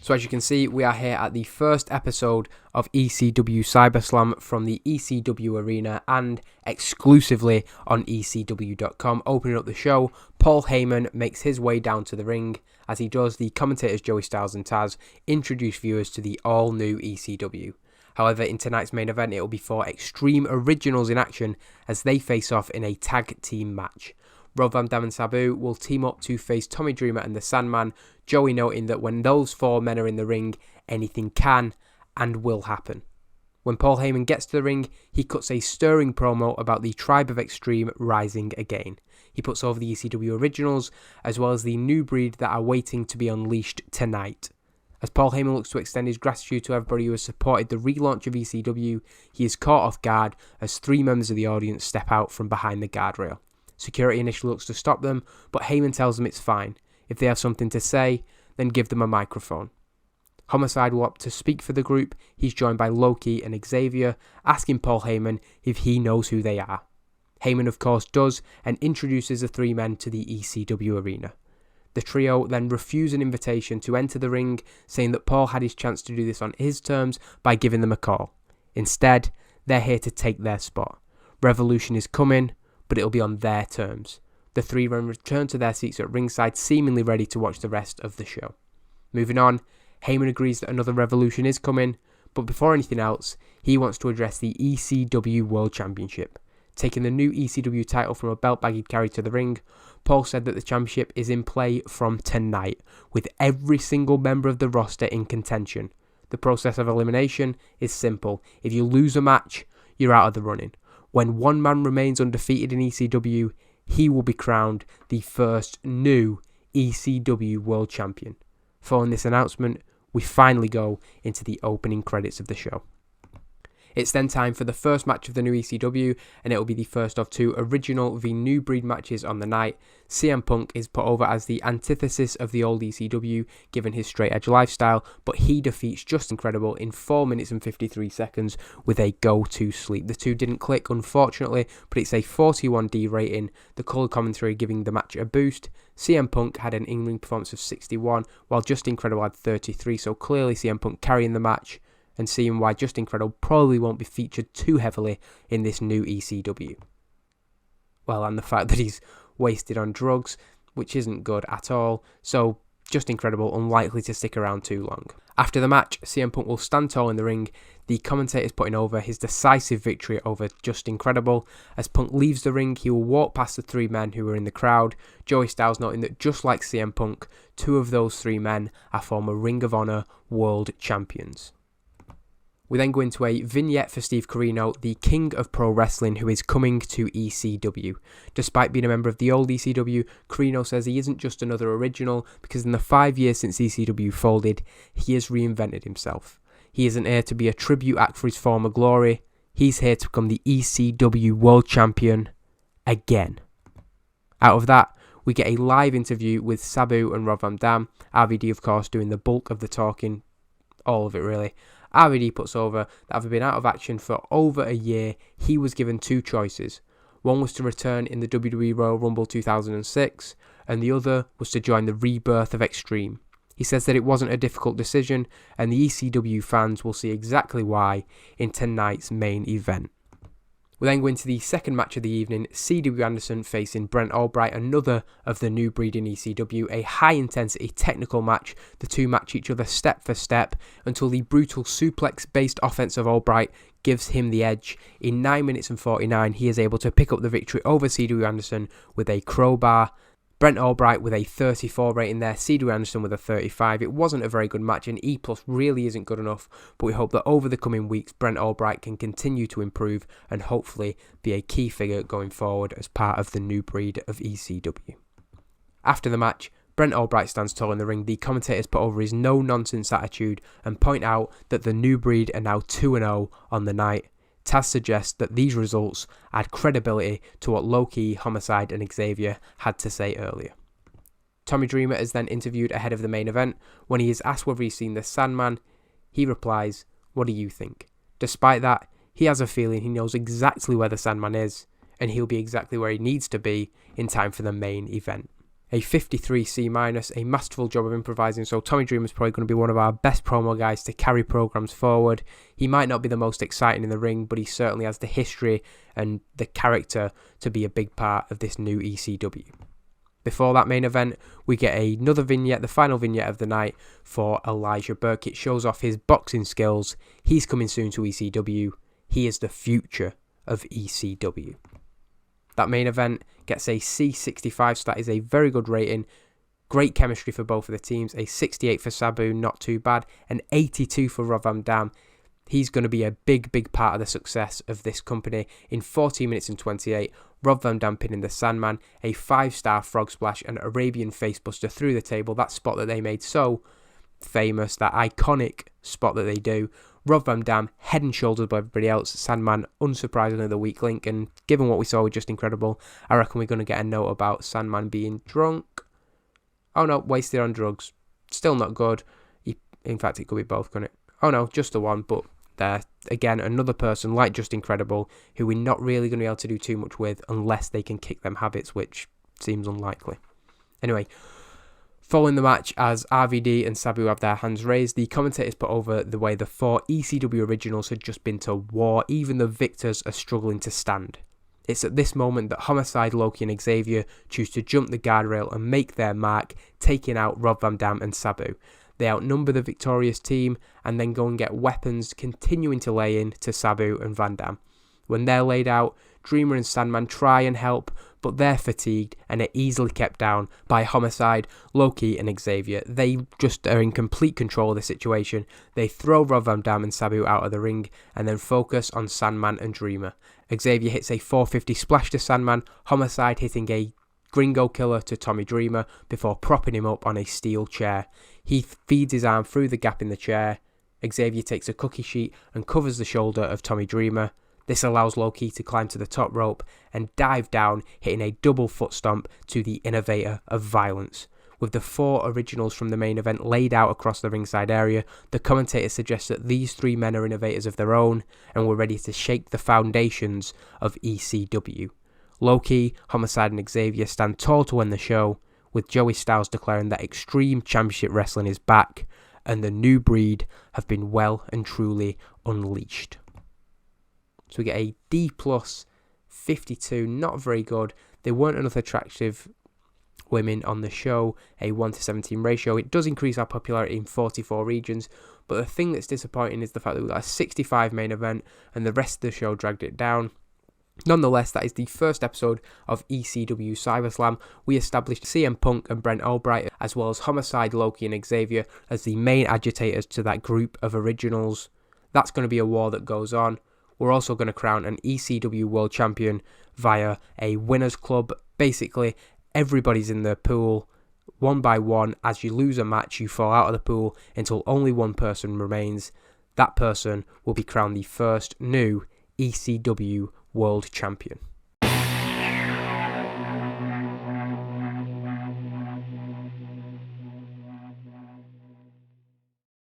So as you can see, we are here at the first episode of ECW CyberSlam from the ECW arena and exclusively on ECW.com. Opening up the show, Paul Heyman makes his way down to the ring. As he does, the commentators Joey Styles and Taz introduce viewers to the all-new ECW. However, in tonight's main event, it will be 4 Extreme Originals in action as they face off in a tag team match. Rob Van Dam and Sabu will team up to face Tommy Dreamer and the Sandman, Joey noting that when those 4 men are in the ring, anything can and will happen. When Paul Heyman gets to the ring, he cuts a stirring promo about the Tribe of Extreme rising again. He puts over the ECW Originals, as well as the new breed that are waiting to be unleashed tonight. As Paul Heyman looks to extend his gratitude to everybody who has supported the relaunch of ECW, he is caught off guard as 3 members of the audience step out from behind the guardrail. Security initially looks to stop them, but Heyman tells them it's fine. If they have something to say, then give them a microphone. Homicide will opt to speak for the group. He's joined by Loki and Xavier, asking Paul Heyman if he knows who they are. Heyman of course does, and introduces the 3 men to the ECW arena. The trio then refuse an invitation to enter the ring, saying that Paul had his chance to do this on his terms by giving them a call. Instead, they're here to take their spot. Revolution is coming, but it'll be on their terms. The 3 men return to their seats at ringside, seemingly ready to watch the rest of the show. Moving on, Heyman agrees that another revolution is coming, but before anything else, he wants to address the ECW World Championship. Taking the new ECW title from a belt bag he'd carried to the ring, Paul said that the championship is in play from tonight, with every single member of the roster in contention. The process of elimination is simple. If you lose a match, you're out of the running. When one man remains undefeated in ECW, he will be crowned the first new ECW World Champion. Following this announcement, we finally go into the opening credits of the show. It's then time for the first match of the new ECW, and it will be the first of 2 original v New Breed matches on the night. CM Punk is put over as the antithesis of the old ECW, given his straight edge lifestyle, but he defeats Just Incredible in 4 minutes and 53 seconds with a go-to sleep. The 2 didn't click, unfortunately, but it's a 41D rating, the colour commentary giving the match a boost. CM Punk had an in-ring performance of 61, while Just Incredible had 33, so clearly CM Punk carrying the match, and seeing why Just Incredible probably won't be featured too heavily in this new ECW. Well, and the fact that he's wasted on drugs, which isn't good at all, so Just Incredible unlikely to stick around too long. After the match, CM Punk will stand tall in the ring, the commentators putting over his decisive victory over Just Incredible. As Punk leaves the ring, he will walk past the 3 men who were in the crowd, Joey Styles noting that just like CM Punk, 2 of those 3 men are former Ring of Honor World Champions. We then go into a vignette for Steve Corino, the king of pro wrestling, who is coming to ECW. Despite being a member of the old ECW, Corino says he isn't just another original, because in the 5 years since ECW folded, he has reinvented himself. He isn't here to be a tribute act for his former glory, he's here to become the ECW World Champion again. Out of that, we get a live interview with Sabu and Rob Van Dam, RVD of course doing the bulk of the talking, all of it really. RVD puts over that having been out of action for over a year, he was given 2 choices. One was to return in the WWE Royal Rumble 2006, and the other was to join the rebirth of Extreme. He says that it wasn't a difficult decision, and the ECW fans will see exactly why in tonight's main event. We then go into the second match of the evening, C.W. Anderson facing Brent Albright, another of the new breed in ECW, a high-intensity technical match. The 2 match each other step for step until the brutal suplex-based offense of Albright gives him the edge. In 9 minutes and 49, he is able to pick up the victory over C.W. Anderson with a crowbar. Brent Albright with a 34 rating there, C.W. Anderson with a 35. It wasn't a very good match, and E+ really isn't good enough, but we hope that over the coming weeks, Brent Albright can continue to improve and hopefully be a key figure going forward as part of the new breed of ECW. After the match, Brent Albright stands tall in the ring. The commentators put over his no-nonsense attitude and point out that the new breed are now 2-0 on the night. Taz suggests that these results add credibility to what Loki, Homicide and Xavier had to say earlier. Tommy Dreamer is then interviewed ahead of the main event. When he is asked whether he's seen the Sandman, he replies, "What do you think?" Despite that, he has a feeling he knows exactly where the Sandman is, and he'll be exactly where he needs to be in time for the main event. a 53 C-, a masterful job of improvising, so Tommy Dreamer's probably going to be one of our best promo guys to carry programs forward. He might not be the most exciting in the ring, but he certainly has the history and the character to be a big part of this new ECW. Before that main event, we get another vignette, the final vignette of the night for Elijah Burke. It shows off his boxing skills. He's coming soon to ECW. He is the future of ECW. That main event gets a C65, so that is a very good rating. Great chemistry for both of the teams. A 68 for Sabu, not too bad. An 82 for Rob Van Dam. He's going to be a big part of the success of this company. In 14 minutes and 28, Rob Van Dam pinning the Sandman, a 5-star frog splash, and Arabian facebuster through the table. That spot that they made so famous, that iconic spot that they do. Rob Van Dam head and shoulders above everybody else. Sandman, unsurprisingly, the weak link, and given what we saw with Just Incredible, I reckon we're going to get a note about Sandman being drunk. Oh no, wasted on drugs. Still not good. In fact, it could be both, couldn't it? Oh no, just the one, but there, again, another person like Just Incredible, who we're not really going to be able to do too much with unless they can kick them habits, which seems unlikely. Anyway, following the match, as RVD and Sabu have their hands raised, the commentators put over the way the 4 ECW originals had just been to war. Even the victors are struggling to stand. It's at this moment that Homicide, Loki and Xavier choose to jump the guardrail and make their mark, taking out Rob Van Dam and Sabu. They outnumber the victorious team and then go and get weapons, continuing to lay in to Sabu and Van Dam. When they're laid out, Dreamer and Sandman try and help, but they're fatigued and are easily kept down by Homicide, Loki and Xavier. They just are in complete control of the situation. They throw Rob Van Dam and Sabu out of the ring and then focus on Sandman and Dreamer. Xavier hits a 450 splash to Sandman, Homicide hitting a Gringo Killer to Tommy Dreamer before propping him up on a steel chair. He feeds his arm through the gap in the chair. Xavier takes a cookie sheet and covers the shoulder of Tommy Dreamer. This allows Loki to climb to the top rope and dive down, hitting a double foot stomp to the innovator of violence. With the 4 originals from the main event laid out across the ringside area, the commentator suggests that these 3 men are innovators of their own and were ready to shake the foundations of ECW. Loki, Homicide and Xavier stand tall to win the show, with Joey Styles declaring that Extreme Championship Wrestling is back and the new breed have been well and truly unleashed. So we get a D+, 52, not very good. There weren't enough attractive women on the show, a 1:17 ratio. It does increase our popularity in 44 regions, but the thing that's disappointing is the fact that we got a 65 main event and the rest of the show dragged it down. Nonetheless, that is the first episode of ECW CyberSlam. We established CM Punk and Brent Albright, as well as Homicide, Loki and Xavier as the main agitators to that group of originals. That's going to be a war that goes on. We're also going to crown an ECW World Champion via a Winners Club. Basically, everybody's in the pool, one by one. As you lose a match, you fall out of the pool until only one person remains. That person will be crowned the first new ECW World Champion.